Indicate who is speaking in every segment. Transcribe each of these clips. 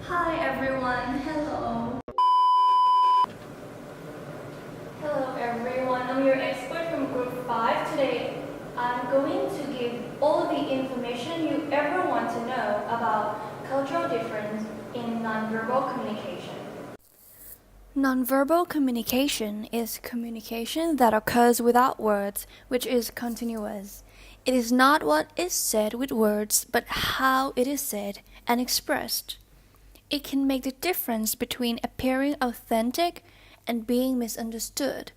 Speaker 1: Hi everyone, hello. Hello everyone, I'm your expert from group 5. Today I'm going to give all the information you ever want to know about cultural difference in nonverbal communication.
Speaker 2: Nonverbal communication is communication that occurs without words, which is continuous. It is not what is said with words, but how it is said and expressed. It can make the difference between appearing authentic and being misunderstood.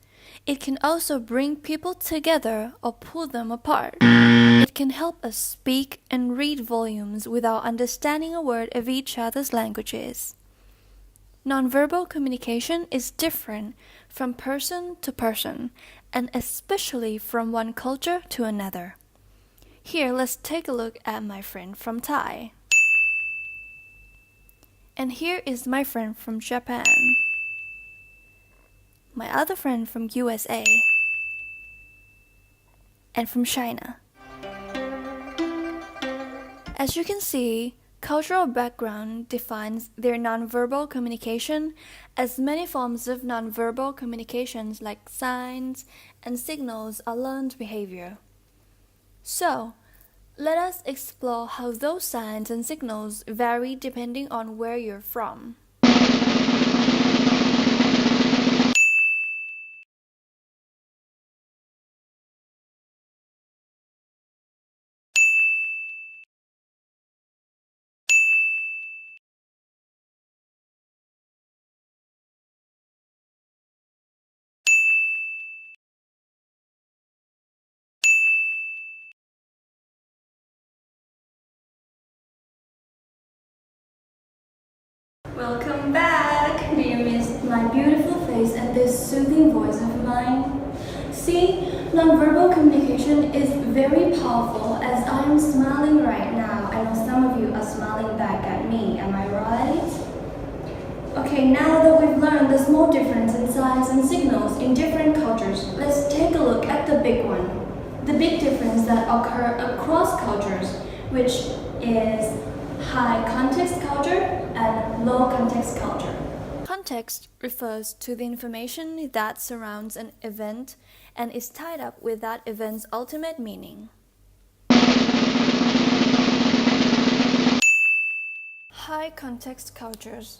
Speaker 2: It can also bring people together or pull them apart. It can help us speak and read volumes without understanding a word of each other's languages. Nonverbal communication is different from person to person, and especially from one culture to another. Here, let's take a look at my friend from Thai. And here is my friend from Japan. My other friend from USA. And from China. As you can see, cultural background defines their nonverbal communication, as many forms of nonverbal communications like signs and signals are learned behavior. So, let us explore how those signs and signals vary depending on where you're from.
Speaker 1: Welcome back! Do you miss my beautiful face and this soothing voice of mine? See, nonverbal communication is very powerful as I am smiling right now. I know some of you are smiling back at me, am I right? Okay, now that we've learned the small difference in signs and signals in different cultures, let's take a look at the big one. The big difference that occur across cultures, which is high context culture and low context culture.
Speaker 2: Context refers to the information that surrounds an event and is tied up with that event's ultimate meaning. High context cultures.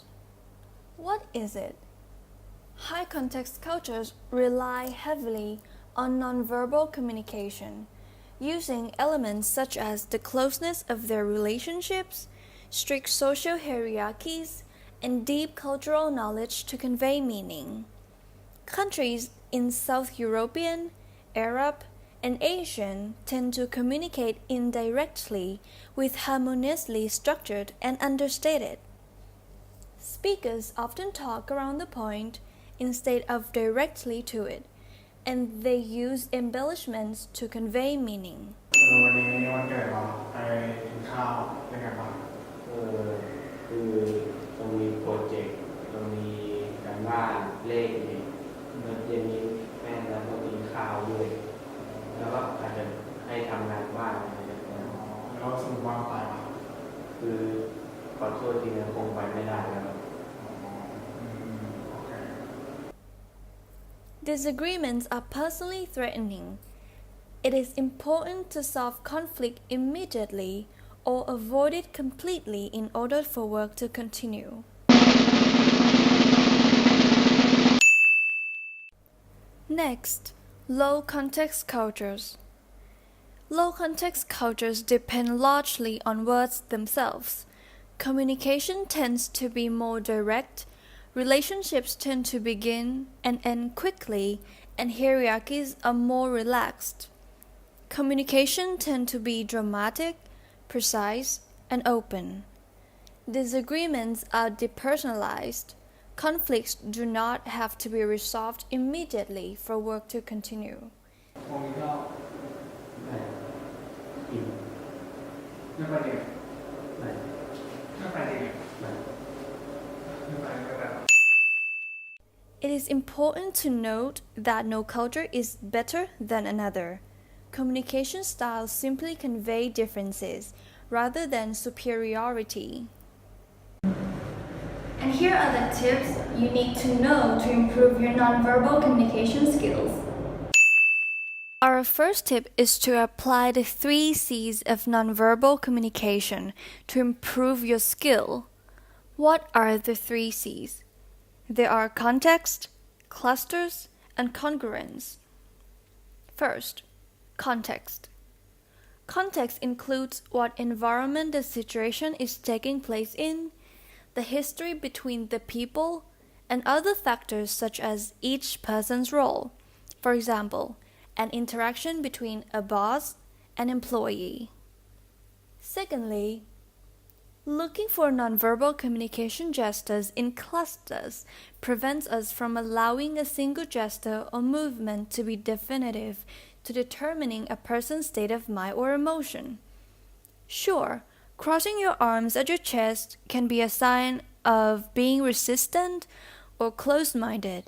Speaker 2: What is it? High context cultures rely heavily on nonverbal communication, using elements such as the closeness of their relationships, strict social hierarchies, and deep cultural knowledge to convey meaning. Countries in South European, Arab, and Asian tend to communicate indirectly with harmoniously structured and understated. Speakers often talk around the point instead of directly to it, and they use embellishments to convey meaning.
Speaker 3: วันนี้วันเกิดเราไปกินข้าวด้วยกันบ้าง
Speaker 4: คือเรามีโปรเจกต์เรามีการบ้านเลขนี่เมื่อเย็นนี้แม่เราก็กินข้าวด้วยแล้วก็อาจจะให้ทำงานบ้านอะไรอย่างเงี้ย
Speaker 3: แล้วสรุปว่าไปป่ะ
Speaker 4: คือขอโทษทีนะคงไปไม่ได้แล้ว
Speaker 3: โอเค
Speaker 2: Disagreements are personally threatening. It is important to solve conflict immediately or avoid it completely in order for work to continue. Next, low context cultures. Low context cultures depend largely on words themselves. Communication tends to be more direct, relationships tend to begin and end quickly, and hierarchies are more relaxed. Communication tends to be dramatic, precise, and open. Disagreements are depersonalized. Conflicts do not have to be resolved immediately for work to continue.
Speaker 3: พรุ่งนี้ก็
Speaker 4: ได้กิน
Speaker 3: ไม่ไปเด็ก
Speaker 4: ได้
Speaker 3: ไม่ไปเด็ก
Speaker 4: ได้
Speaker 3: ไม่ไปก็ได้
Speaker 2: It is important to note that no culture is better than another. Communication styles simply convey differences rather than superiority.
Speaker 1: And here are the tips you need to know to improve your nonverbal communication skills.
Speaker 2: Our first tip is to apply the 3 C's of nonverbal communication to improve your skill. What are the 3 C's? There are context, clusters, and congruence. First, context. Context includes what environment the situation is taking place in, the history between the people, and other factors such as each person's role. For example, an interaction between a boss and employee. Secondly, looking for nonverbal communication gestures in clusters prevents us from allowing a single gesture or movement to be definitive to determining a person's state of mind or emotion. Sure, crossing your arms at your chest can be a sign of being resistant or closed-minded.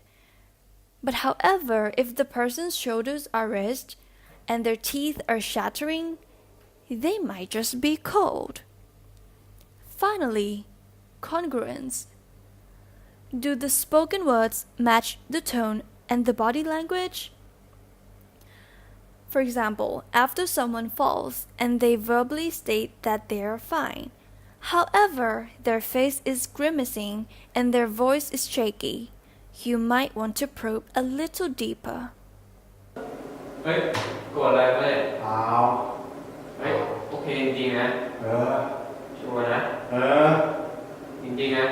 Speaker 2: But however, if the person's shoulders are raised and their teeth are chattering, they might just be cold. Finally, congruence. Do the spoken words match the tone and the body language? For example, after someone falls and they verbally state that they are fine, however, their face is grimacing and their voice is shaky, you might want to probe a little deeper.
Speaker 4: เฮ้ยโกรธอะไรวะเนี่ย
Speaker 3: เปล่า
Speaker 4: เฮ้ยโอเคจริงๆนะ
Speaker 3: เออ
Speaker 4: ชัวร์นะ
Speaker 3: เออ
Speaker 4: จริงๆนะ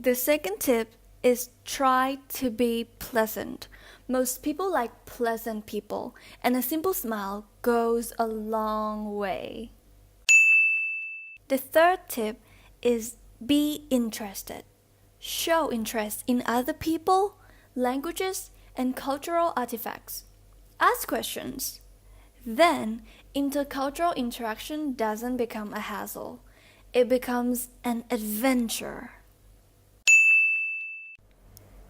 Speaker 2: The second tip is try to be pleasant. Most people like pleasant people, and a simple smile goes a long way. The third tip is be interested. Show interest in other people, languages, and cultural artifacts. Ask questions. Then, intercultural interaction doesn't become a hassle. It becomes an adventure.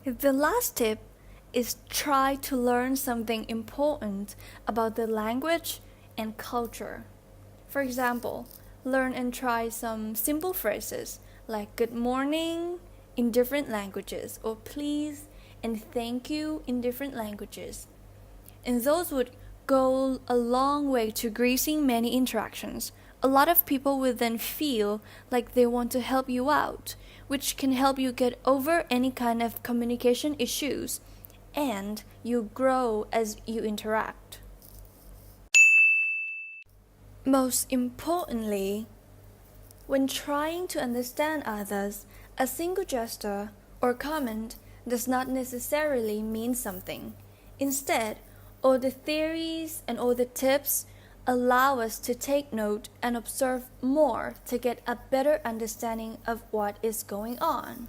Speaker 2: The last tip is try to learn something important about the language and culture. For example, learn and try some simple phrases like good morning in different languages or please and thank you in different languages. And those would go a long way to greasing many interactions. A lot of people will then feel like they want to help you out, which can help you get over any kind of communication issues, and you grow as you interact. Most importantly, when trying to understand others, a single gesture or comment does not necessarily mean something. Instead, all the theories and all the tips allow us to take note and observe more to get a better understanding of what is going on.